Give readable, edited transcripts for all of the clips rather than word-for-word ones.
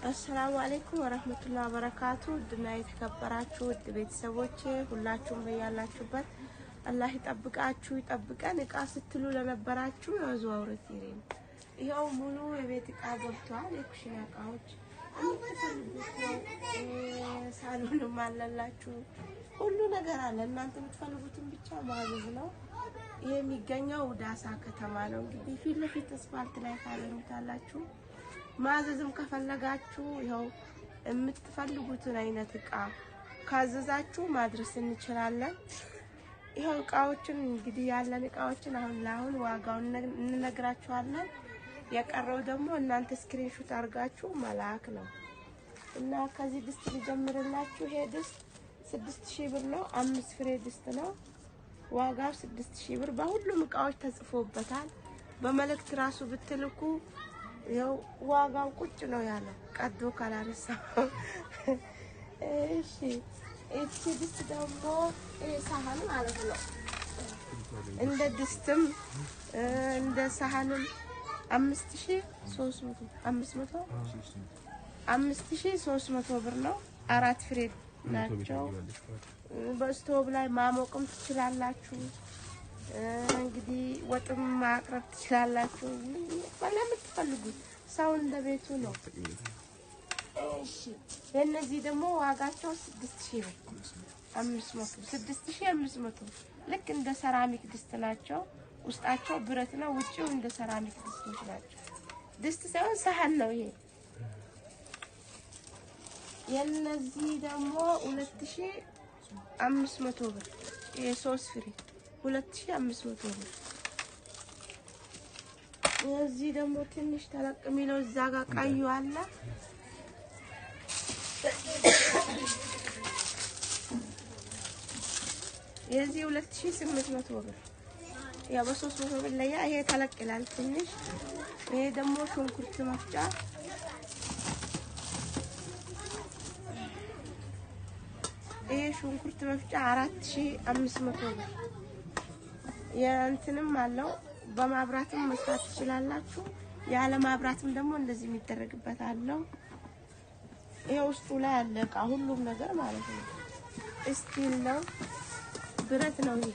السلام عليكم ورحمة الله وبركاته. دناي تكبراتشو ቤተሰቦቼ ሁላችሁም በያላችሁበት አላህ ይጠብቃችሁ ይጠብቀን። እቃ ስትሉ ለነበራችሁ ያዟውረት ይሬን ይሄው ሙሉ የቤት እቃ ገብቷል። የኩሽና እቃዎች ሳሎንም አለላችሁ ሁሉ ነገር አለ። እናንተ የምትፈልጉትን ብቻ ማዘዝ ነው። የሚገኘው ዳሳ ከተማ ነው። እንግዲህ ፊት ለፊት አስፋልት ላይ ታገኙታላችሁ። ማዘዝም ከፈለጋችሁ ይሄው የምትፈልጉትን አይነት እቃ ካዘዛችሁ ማድረስ እንችላለን። ይሄው እቃዎችን እንግዲህ ያለን እቃዎችን አሁን ዋጋውን እንነግራችኋለን። የቀረው ደግሞ እናንተ ስክሪንሾት አድርጋችሁ መላክ ነው እና ከዚህ ድስት ልጀምርላችሁ። ይሄ ድስት 6000 ብር ነው። 5 ፍሬ ድስት ነው። ዋጋው 6000 ብር በሁሉም እቃዎች ተጽፎበታል። በመልእክት ራሱ ብትልኩ ያው ዋጋው ቁጭ ነው ያለው ቀዶ ካላረሳው። እሺ እቺ ድስት ደግሞ ሳህን ማለት ነው። እንደ ድስትም እንደ ሳህንም 5300 ብር ነው። 4 ፍሬ ናቸው። በስቶቭ ላይ ማሞቅም ትችላላችሁ። እንግዲህ ወጥም ማቅረብ ትችላላችሁ። ለምትፈልጉት ሰው እንደ ቤቱ ነው። እሺ እነዚህ ደግሞ ዋጋቸው 6000 ብር 6500 ልክ እንደ ሰራሚክ ድስት ናቸው። ውስጣቸው ብረት ነው፣ ውጪው እንደ ሰራሚክ ድስቶች ናቸው። ድስት ሳይሆን ሳህን ነው ይሄ። የነዚህ ደግሞ 2500 ብር የ3 ፍሬ 2500 ብር። እዚህ ደግሞ ትንሽ ተለቅ የሚለው እዛ ጋር ቀዩ አለ። የዚህ 2800 ብር ያ በ300 ብር ላይ ይሄ ተለቅ ይላል ትንሽ። ይሄ ደግሞ ሽንኩርት መፍጫ ይሄ ሽንኩርት መፍጫ 4500 ብር። የእንትንም አለው በማብራትም መስራት ትችላላችሁ። ያለ ማብራትም ደግሞ እንደዚህ የሚደረግበት አለው። ይሄ ውስጡ ላይ አለ እቃ ሁሉም ነገር ማለት ነው። ስቲል ነው ብረት ነው ይሄ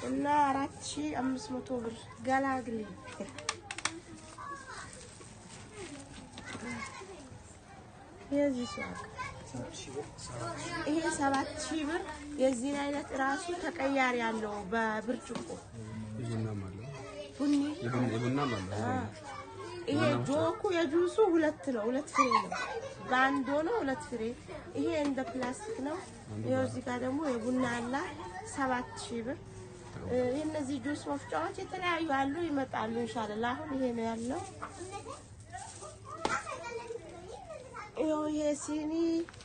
እና 4500 ብር ገላግል። የዚህ ሱቅ ይሄ 7000 ብር። የዚህ አይነት ራሱ ተቀያሪ ያለው በብርጭቆ ቡኒ የቡና ማለት ይሄ ጆኩ የጁሱ 2 ነው። 2 ፍሬ ነው። ባንዶ ነው 2 ፍሬ። ይሄ እንደ ፕላስቲክ ነው። ይሄው እዚህ ጋር ደግሞ የቡና አለ 7000 ብር። እነዚህ ጁስ መፍጫዎች የተለያዩ አሉ ይመጣሉ ኢንሻአላህ። አሁን ይሄ ነው ያለው። ይሄ ሲኒ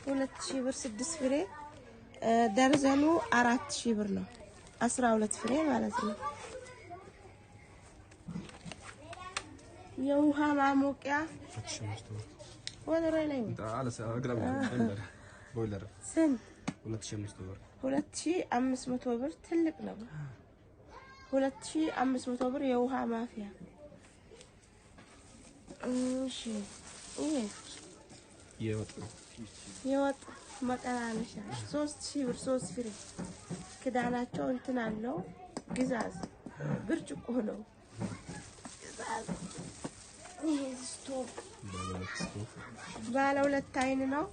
2000 ብር 6 ፍሬ። ደርዘኑ 4000 ብር ነው። 12 ፍሬ ማለት ነው። የውሃ ማሞቂያ ወደረ ላይ ቦይለር ስንት 2500 ብር ትልቅ ነው። 2500 ብር የውሃ ማፍያ። እሺ ይሄ የወጥ መቀናነሻ 3000 ብር 3 ፍሬ። ክዳናቸው እንትን አለው ግዛዝ ብርጭቆ ነው። ይሄ ስቶቭ ባለ 2 አይን ነው።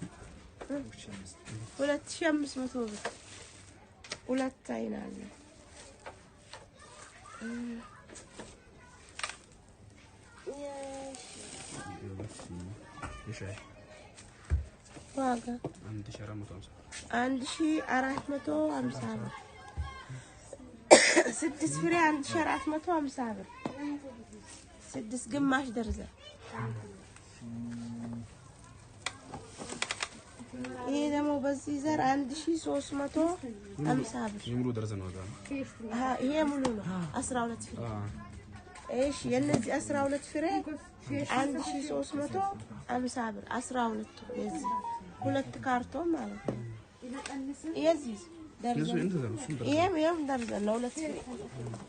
2500 ብር 2 አይን አለ። ዋጋ 1450 ብር 6 ፍሬ 1450 ብር 6 ግማሽ ደርዘን። ይሄ ደግሞ በዚህ ዘር 1350 ብር ሙሉ ደርዘን ዋጋ ነው። ይሄ ሙሉ ነው 12 ፍሬ። እሺ የነዚህ 12 ፍሬ 1350 ብር 12 የዚህ 2 ካርቶን ማለት ነው። የዚህ ደርዘን ይሄም ደርዘን ነው 2 ፍሬ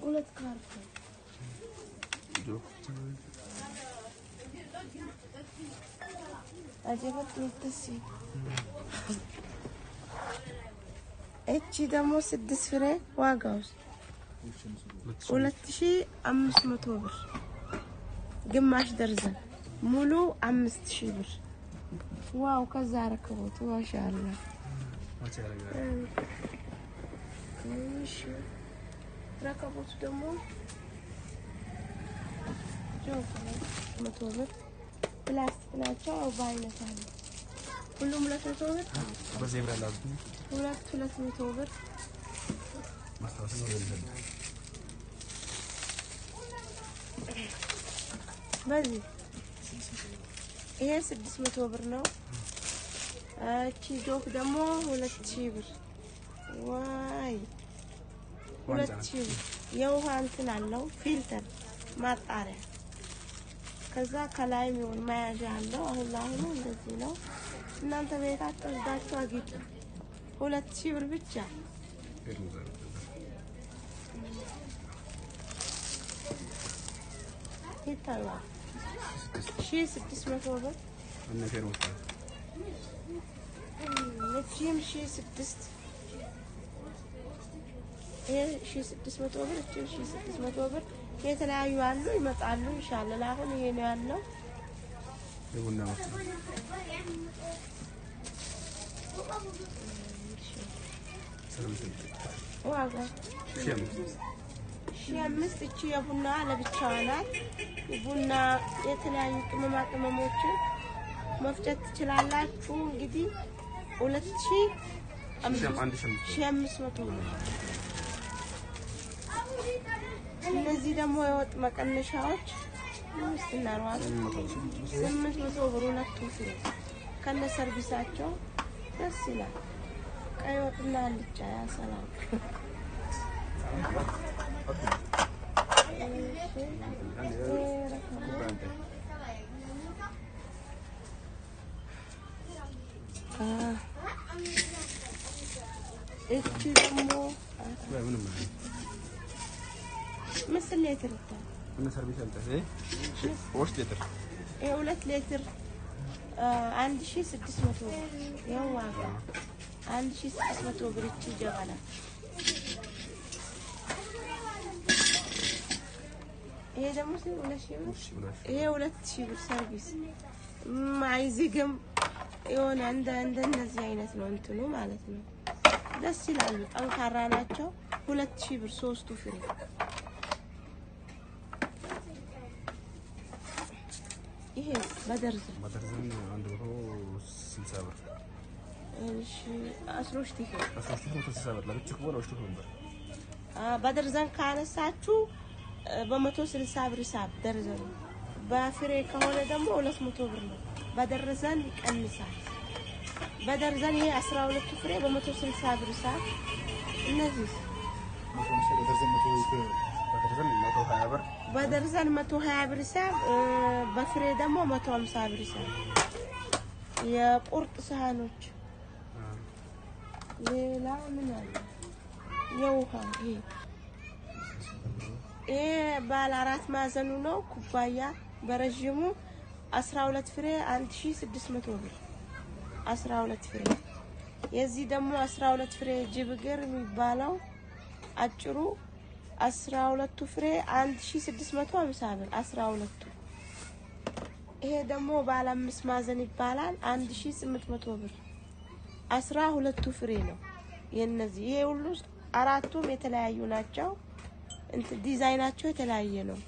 2 ካርቶን። አጀበት ልትሲ እቺ ደግሞ 6 ፍሬ ዋጋው 2500 ብር ግማሽ ደርዘን ሙሉ 5000 ብር ዋው ከዛ ረከቦት ማሻአላ እሺ ረከቦት ደግሞ ጆክ 100 ብር ፕላስቲክ ናቸው በአይነት አለ ሁሉም 200 ብር በዚህ ብር አላዝ 200 ብር ማስታወስ ነው ለምን በዚህ ይሄ 600 ብር ነው እቺ ጆክ ደግሞ 2000 ብር ዋይ 2000 የውሃ እንትን አለው ፊልተር ማጣሪያ ከዛ ከላይ ነው ማያዣ አለው አሁን ላይ እንደዚህ ነው እናንተ ቤታችሁ ዳችሁ አግጡ 2000 ብር ብቻ ይታያል 1600 ብር እና ፈሮስ እቺም 1600 1600 ብር እቺም 1600 ብር የተለያዩ አሉ ይመጣሉ ኢንሻአላህ አሁን ይሄ ነው ያለው የቡና ወጥ ዋጋ ሺህ እቺ የቡና ለብቻዋ ናት ቡና የተለያዩ ቅመማ ቅመሞችን መፍጨት ትችላላችሁ እንግዲህ 2500 ብር እነዚህ ደግሞ የወጥ መቀነሻዎች 800 ብር ሁለቱ ፍሬ ከነ ሰርቪሳቸው ደስ ይላል ቀይ ወጥና አልጫ ያሰላም እቺ ደግሞ ምስል ሊትር እና ሰርቪስ አልተ ወስት ሊትር 2 ሊትር 1600 ብር ያው ዋጋ 1600 ብር እቺ ጀበና ይሄ ደግሞ 2000 ብር ይሄ 2000 ብር ሰርቪስ ማይዝግም የሆነ እንደነዚህ አይነት ነው እንትኑ ማለት ነው ደስ ይላሉ ጠንካራ ናቸው 2000 ብር ሶስቱ ፍሬ ይሄ በደርዘን 160 ብር እሺ 13 ብር 13 ብር ለብቻ ከሆነ 13 ብር በደርዘን ካነሳችሁ በ160 ብር ሂሳብ ደርዘን በፍሬ ከሆነ ደግሞ 200 ብር ነው በደርዘን ይቀንሳል በደርዘን ይሄ 12 ፍሬ በ160 ብር ሂሳብ እነዚህ በደርዘን 120 ብር ሂሳብ በፍሬ ደግሞ 150 ብር ሂሳብ የቁርጥ ሳህኖች ሌላ ምን አለ የውሃ ይሄ ባለ 4 ማዕዘኑ ነው ኩባያ በረጅሙ 12 ፍሬ 1600 ብር 12 ፍሬ የዚህ ደግሞ 12 ፍሬ ጅብግር የሚባለው አጭሩ 12 ፍሬ 1650 ብር 12 ይሄ ደግሞ ባለ 5 ማዕዘን ይባላል 1800 ብር 12 ፍሬ ነው የነዚህ ይሄ ሁሉ አራቱም የተለያዩ ናቸው እንት ዲዛይናቸው የተለያየ ነው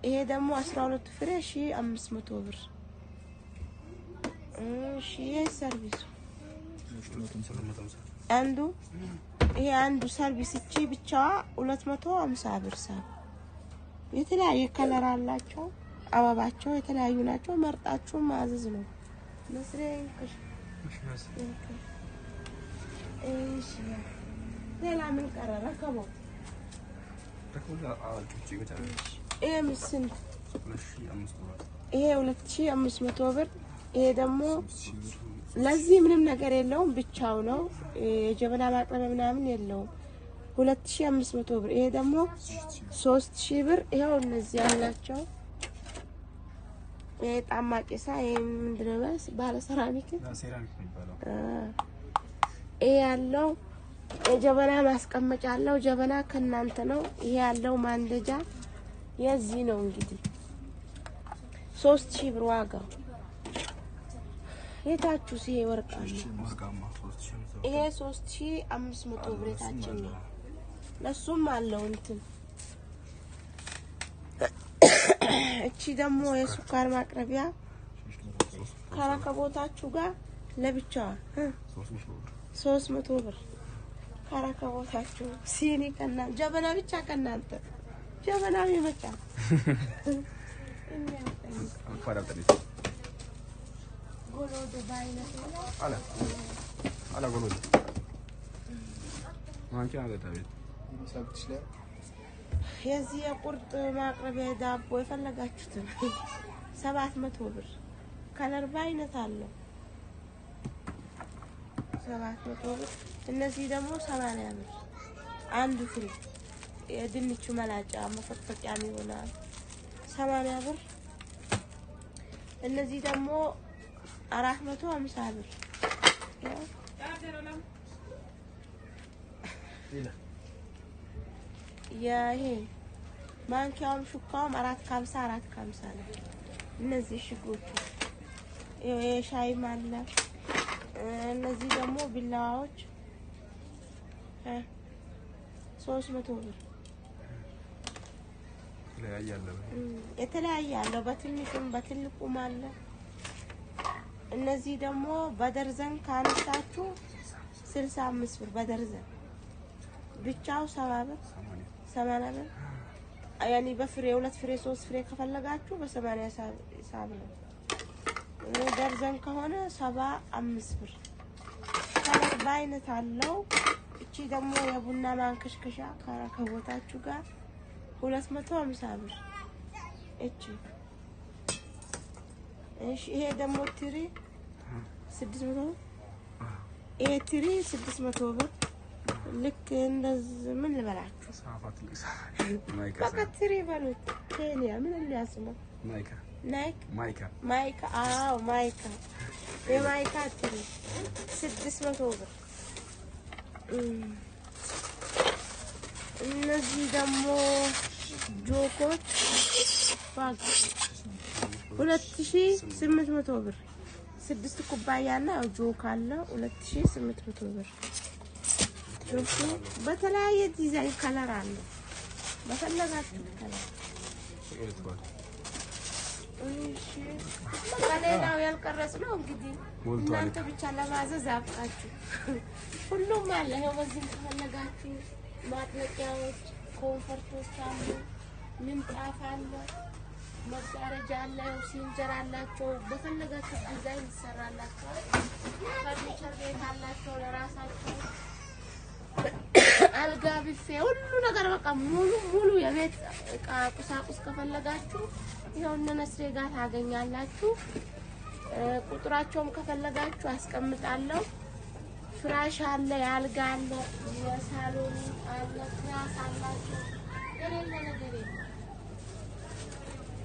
ይሄ ደግሞ 12 ፍሬ 1500 ብር እሺ ሰርቪስ አንዱ ይሄ አንዱ ሰርቪስ እቺ ብቻዋ 250 ብር ሳብ የተለያየ ከለር አላቸው አበባቸው የተለያዩ ናቸው መርጣችሁ ማዘዝ ነው መስሪን እሺ ሌላ ምን ቀረረ ከቦ ይሄ ምስል ይሄ 2500 ብር ይሄ ደግሞ ለዚህ ምንም ነገር የለውም ብቻው ነው የጀበና ማቅረቢያ ምናምን የለውም 2500 ብር ይሄ ደግሞ 3000 ብር ይሄው እነዚህ ያላቸው የጣማቂሳ ምንድነው ባለ ሴራሚክ ሴራሚክ የሚባለው ያለው የጀበና ማስቀመጫ አለው ጀበና ከናንተ ነው ይሄ ያለው ማንደጃ የዚህ ነው እንግዲህ 3000 ብር ዋጋው የታችሁ ሲሄ ወርቃማ ይሄ 3500 ብር የታችን ነው ለሱም አለው እንትን እቺ ደግሞ የሱካር ማቅረቢያ ካራከቦታችሁ ጋር ለብቻዋ 300 ብር ካራከቦታችሁ ሲኒ ከና ጀበና ብቻ ከናንተ ጀበናው ይመጣ ጎሎ ዱባይ ነው አላ ጎሎ ማንኪያ አገታቤት ሰብትሽ ላይ የዚህ የቁርጥ ማቅረቢያ ዳቦ የፈለጋችሁትን 700 ብር ከለር ባይነት አለው 700 ብር እነዚህ ደግሞ 80 ብር አንዱ ፍሬ የድንቹ መላጫ መፈቅፈቂያ ይሆናል 80 ብር እነዚህ ደግሞ 450 ብር ይሄ ማንኪያውም ሹካውም 450 ነው እነዚህ ሽጎቹ የሻይ ማለ እነዚህ ደግሞ ቢላዋዎች 300 ብር የተለያየ አለው በትንሹም በትልቁም አለ እነዚህ ደግሞ በደርዘን ካነሳችሁ 65 ብር በደርዘን ብቻው 70 ብር 80 ብር ያኒ በፍሬ 2 ፍሬ 3 ፍሬ ከፈለጋችሁ በ80 ሂሳብ ነው ደርዘን ከሆነ 75 ብር ከለር ባይነት አለው እቺ ደግሞ የቡና ማንከሽከሻ ከቦታችሁ ጋር 250 ብር እሺ ይሄ ደግሞ ትሪ 600 ይሄ ትሪ 600 ብር ልክ እንደዚህ ምን ልበላችሁ በቃ ትሪ በሉት ኬንያ ምን ሊያስመው ማይካ አዎ ማይካ የማይካ ትሪ 600 ብር እነዚህ ደግሞ ጆኮች ዋጋ 2800 ብር 6 ኩባያና ጆክ አለ 2800 ብር ጆክ በተለያየ ዲዛይን ከለር አለ በፈለጋችሁ ከለር እሺ በሌላው ያልቀረጽነው እንግዲህ እናንተ ብቻ ለማዘዝ አብቃችሁ ሁሉም አለ ይሄው በዚህ ከፈለጋችሁ ማጥለቂያዎች ኮንፈርቶች አሉ ምንጣፍ አለ መጋረጃ አለ ሲንጀር አላቸው በፈለጋችሁ ዲዛይን ይሰራላችሁ ፈርኒቸር ቤት አላቸው ለራሳቸው አልጋ ቢፌ ሁሉ ነገር በቃ ሙሉ የቤት ዕቃ ቁሳቁስ ከፈለጋችሁ ይሄው እነስሬ ጋር ታገኛላችሁ ቁጥራቸውም ከፈለጋችሁ አስቀምጣለሁ ፍራሽ አለ ያልጋ አለ የሳሎን አለ ትራስ አላችሁ የሌለ ነገር የለም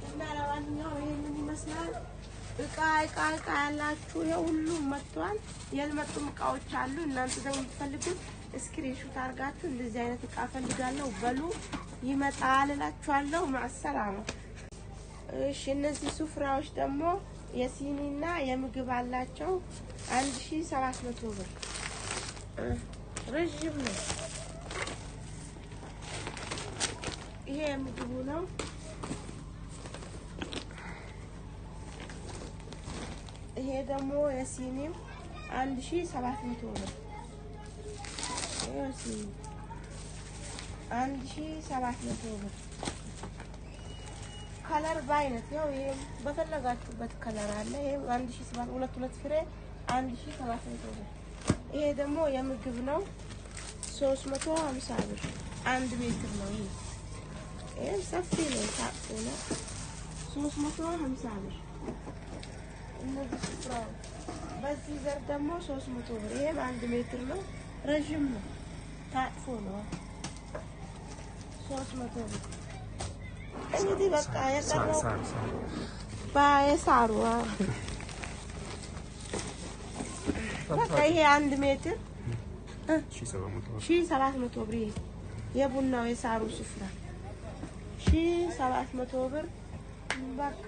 እና ለማንኛውም ይሄንን ይመስላል ዕቃ ያላችሁ ሁሉ መጥቷል ያልመጡም ዕቃዎች አሉ እናንተ ደግሞ የምትፈልጉት ስክሪንሾት አድርጋችሁ እንደዚህ አይነት ዕቃ ፈልጋለሁ በሉ ይመጣል እላችኋለሁ ማሰላማ እሺ እነዚህ ሱፍራዎች ደግሞ የሲኒና የምግብ አላቸው 1700 ብር ረጅም ነው ይሄ ምግቡ ነው ይሄ ደግሞ የሲኒም 1700 ብር እሺ 1700 ብር ከለር ባይነት ነው ይሄ በፈለጋችሁበት ከለር አለ ይሄ 1700 ሁለት ፍሬ 1700 ብር ይሄ ደግሞ የምግብ ነው 350 ብር 1 ሜትር ነው ይሄ ሰፊ ነው ታጥቆና 350 ብር እነዚህ ስፍራው በዚህ ዘር ደግሞ 300 ብር ይሄ 1 ሜትር ነው ረጅም ነው ታጥፎ ነው 300 ብር እንግዲህ በቃ የቀረው ባየሳሩ በቃ ይሄ 1 ሜትር 1700 ብር የቡናው የሳሩ ስፍራ 1700 ብር በቃ